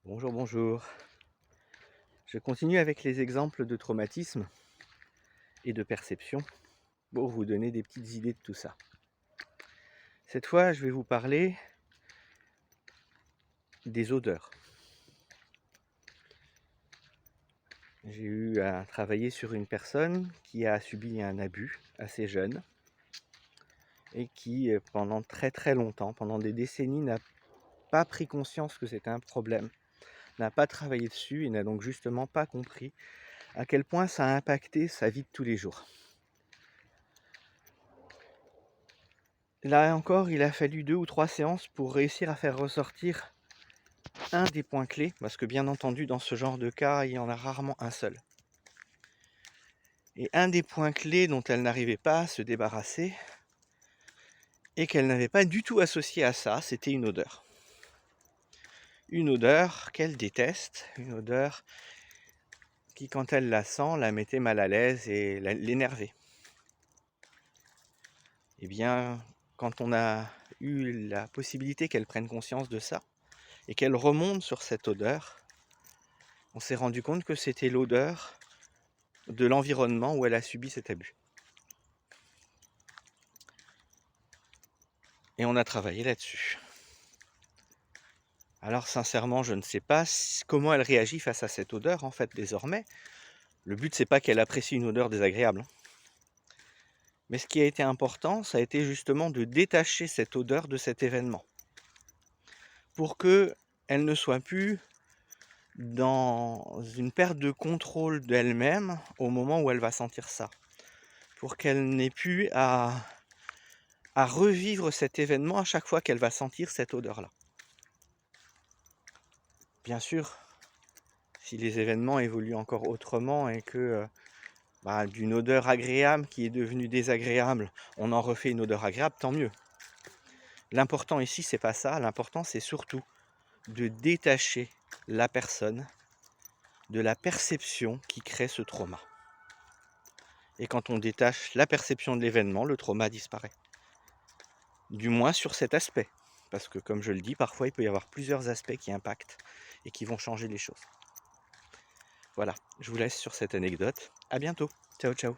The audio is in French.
Bonjour, bonjour. Je continue avec les exemples de traumatisme et de perception pour vous donner des petites idées de tout ça. Cette fois, je vais vous parler des odeurs. J'ai eu à travailler sur une personne qui a subi un abus assez jeune et qui, pendant très très longtemps, pendant des décennies, n'a pas pris conscience que c'était un problème, n'a pas travaillé dessus et n'a donc justement pas compris à quel point ça a impacté sa vie de tous les jours. Là encore, il a fallu 2 ou 3 séances pour réussir à faire ressortir un des points clés, parce que bien entendu, dans ce genre de cas, il y en a rarement un seul. Et un des points clés dont elle n'arrivait pas à se débarrasser, et qu'elle n'avait pas du tout associé à ça, c'était une odeur. Une odeur qu'elle déteste, une odeur qui, quand elle la sent, la mettait mal à l'aise et l'énervait. Eh bien, quand on a eu la possibilité qu'elle prenne conscience de ça, et qu'elle remonte sur cette odeur, on s'est rendu compte que c'était l'odeur de l'environnement où elle a subi cet abus. Et on a travaillé là-dessus. Alors sincèrement, je ne sais pas comment elle réagit face à cette odeur, en fait, désormais. Le but, c'est pas qu'elle apprécie une odeur désagréable. Mais ce qui a été important, ça a été justement de détacher cette odeur de cet événement. Pour qu'elle ne soit plus dans une perte de contrôle d'elle-même au moment où elle va sentir ça. Pour qu'elle n'ait plus à revivre cet événement à chaque fois qu'elle va sentir cette odeur-là. Bien sûr, si les événements évoluent encore autrement et que d'une odeur agréable qui est devenue désagréable, on en refait une odeur agréable, tant mieux. L'important ici, c'est pas ça. L'important, c'est surtout de détacher la personne de la perception qui crée ce trauma. Et quand on détache la perception de l'événement, le trauma disparaît. Du moins sur cet aspect. Parce que comme je le dis, parfois il peut y avoir plusieurs aspects qui impactent et qui vont changer les choses. Voilà, je vous laisse sur cette anecdote. À bientôt. Ciao, ciao.